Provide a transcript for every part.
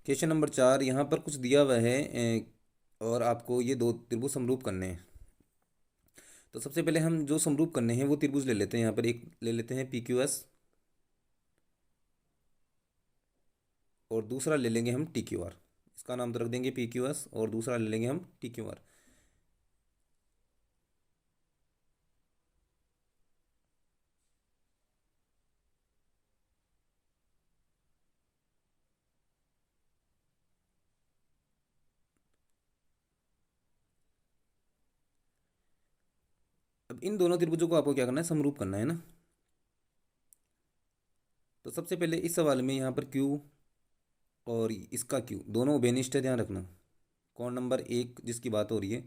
Question number 4, यहाँ पर कुछ दिया हुआ है और आपको ये दो त्रिभुज समरूप करने हैं। तो सबसे पहले हम जो समरूप करने हैं वो त्रिभुज ले लेते हैं। यहाँ पर एक ले लेते हैं पी क्यू एस और दूसरा ले लेंगे हम टी क्यू आर। इसका नाम तो रख देंगे पी क्यू एस और दूसरा ले लेंगे हम टी क्यू आर। अब इन दोनों त्रिभुजों को आपको क्या करना है, समरूप करना है ना। तो सबसे पहले इस सवाल में यहाँ पर क्यू और इसका क्यू दोनों उभयनिष्ठ है, ध्यान रखना। कोण नंबर 1 जिसकी बात हो रही है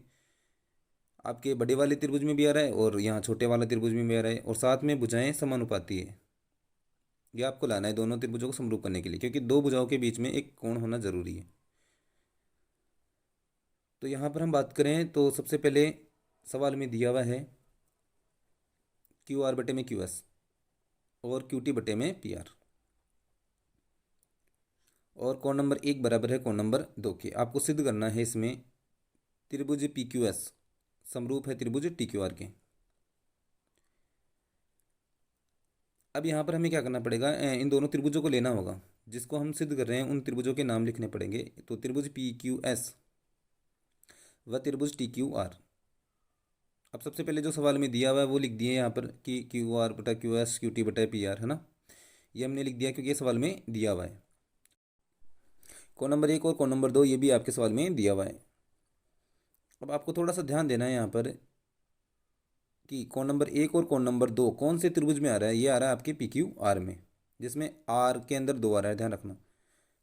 आपके बड़े वाले त्रिभुज में भी आ रहा है और यहाँ छोटे वाले त्रिभुज में भी आ रहा है, और साथ में भुजाएं समानुपाती है। ये आपको लाना है दोनों त्रिभुजों को समरूप करने के लिए, क्योंकि दो भुजाओं के बीच में एक कोण होना जरूरी है। तो यहाँ पर हम बात करें तो सबसे पहले सवाल में दिया हुआ है क्यू आर बटे में क्यू एस और क्यू टी बटे में पी आर, और कोण नंबर 1 बराबर है कोण नंबर 2 के। आपको सिद्ध करना है इसमें त्रिभुज पी क्यू एस समरूप है त्रिभुज टी क्यू आर के। अब यहाँ पर हमें क्या करना पड़ेगा, इन दोनों त्रिभुजों को लेना होगा। जिसको हम सिद्ध कर रहे हैं उन त्रिभुजों के नाम लिखने पड़ेंगे। तो त्रिभुज पी क्यू एस व त्रिभुज टी क्यू आर। अब सबसे पहले जो सवाल में दिया हुआ है वो लिख दिए यहाँ पर कि क्यू आर बटा क्यू एस क्यू टी बटा पी आर, है ना। ये हमने लिख दिया क्योंकि ये सवाल में दिया हुआ है। कोण नंबर 1 और कोण नंबर 2 ये भी आपके सवाल में दिया हुआ है। अब आपको थोड़ा सा ध्यान देना है यहाँ पर कि कोण नंबर 1 और कोण नंबर 2 कौन से त्रिभुज में आ रहा है। ये आ रहा है आपके पी क्यू आर में, जिसमें आर के अंदर 2 आ रहा है, ध्यान रखना।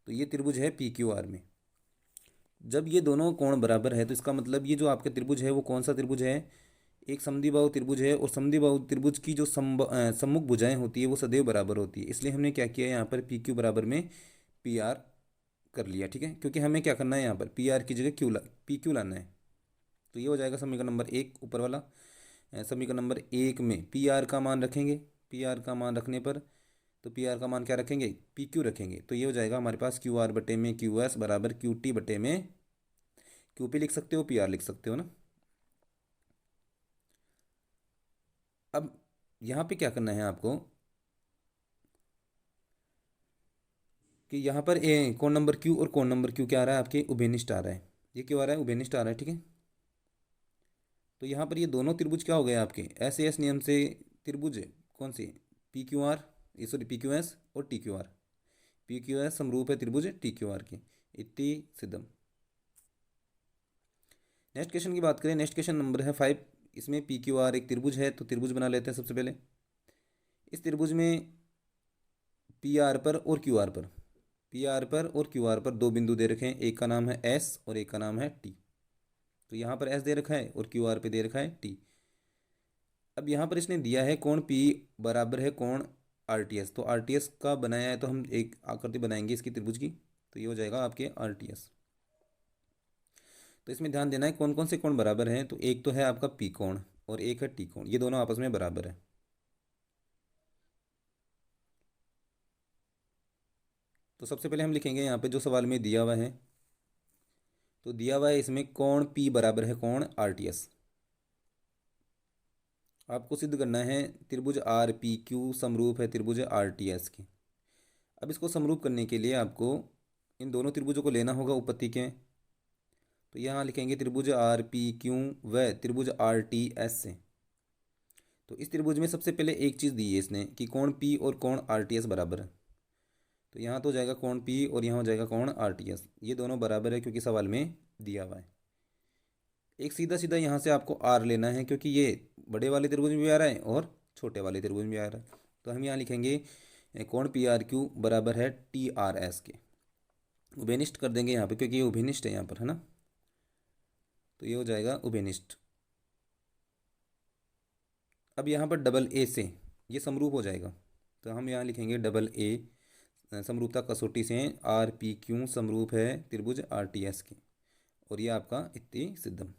तो ये त्रिभुज है पी क्यू आर में। जब ये दोनों कोण बराबर है तो इसका मतलब ये जो आपका त्रिभुज है वो कौन सा त्रिभुज है, एक समद्विबाहु त्रिभुज है। और समद्विबाहु त्रिभुज की जो सम्मुख भुजाएं होती है वो सदैव बराबर होती है। इसलिए हमने क्या किया यहाँ पर पी क्यू बराबर में पी आर कर लिया, ठीक है। क्योंकि हमें क्या करना है यहाँ पर पी आर की जगह पी क्यू लाना है। तो ये हो जाएगा समीकरण नंबर 1 ऊपर वाला। समीकरण नंबर 1 में पी आर का मान रखेंगे। पी आर का मान रखने पर तो पी आर का मान क्या रखेंगे, पी क्यू रखेंगे। तो ये हो जाएगा हमारे पास क्यू आर बटे में क्यू एस बराबर क्यू टी बटे में क्यू पी लिख सकते हो, पी आर लिख सकते हो ना। अब यहाँ पे क्या करना है आपको कि यहाँ पर कोण नंबर क्यू और कोण नंबर क्यू क्या आ रहा है आपके, उभयनिष्ठ आ रहा है। ये क्यों आ रहा है, उभयनिष्ठ आ रहा है, ठीक है। तो यहाँ पर ये दोनों त्रिभुज क्या हो गए आपके, ऐसे एस नियम से त्रिभुज कौन से, पी क्यू आर, ये सॉरी पी क्यू एस और T Q R. P Q S समरूप है त्रिभुज टी क्यू आर के, इति सिद्धम। नेक्स्ट क्वेश्चन की बात करें, नेक्स्ट क्वेश्चन नंबर है 5। इसमें पी क्यू आर एक त्रिभुज है, तो त्रिभुज बना लेते हैं सबसे पहले। इस त्रिभुज में पी आर पर और क्यू आर पर, पी आर पर और क्यू आर पर दो बिंदु दे रखे हैं। एक का नाम है एस और एक का नाम है टी। तो यहाँ पर एस दे रखा है और क्यू आर पे दे रखा है टी। अब यहाँ पर इसने दिया है कोण पी बराबर है कोण आर टी एस। तो आर टी एस का बनाया है तो हम एक आकृति बनाएंगे इसकी त्रिभुज की। तो ये हो जाएगा आपके आर टी एस। तो इसमें ध्यान देना है कौन कौन से कोण बराबर हैं। तो एक तो है आपका पी कोण और एक है टी कोण, ये दोनों आपस में बराबर है। तो सबसे पहले हम लिखेंगे यहाँ पे जो सवाल में दिया हुआ है। तो दिया हुआ है इसमें कोण पी बराबर है कोण आर टी एस। आपको सिद्ध करना है त्रिभुज आर पी क्यू समरूप है त्रिभुज आर टी एस के। अब इसको समरूप करने के लिए आपको इन दोनों त्रिभुजों को लेना होगा उपपत्ति के। तो यहाँ लिखेंगे त्रिभुज आर पी क्यू व त्रिभुज आर टी एस से। तो इस त्रिभुज में सबसे पहले एक चीज़ दी है इसने कि कोण पी और कोण आर टी एस बराबर है। तो यहाँ तो हो जाएगा कोण पी और यहाँ हो जाएगा कोण आर टी एस। ये दोनों बराबर है क्योंकि सवाल में दिया हुआ है। एक सीधा सीधा यहाँ से आपको आर लेना है क्योंकि ये बड़े वाले त्रिभुज में भी आ रहा है और छोटे वाले त्रिभुज में भी आ रहा है। तो हम यहाँ लिखेंगे कोण पी आर क्यू बराबर है टी आर एस के। उभयनिष्ठ कर देंगे यहाँ पे क्योंकि ये उभयनिष्ठ है यहाँ पर, है ना। तो ये हो जाएगा उभयनिष्ठ। अब यहाँ पर डबल ए से ये समरूप हो जाएगा। तो हम यहाँ लिखेंगे डबल ए समरूपता कसौटी से आर पी क्यू समरूप है त्रिभुज आर टी एस के। और ये आपका इति सिद्धम।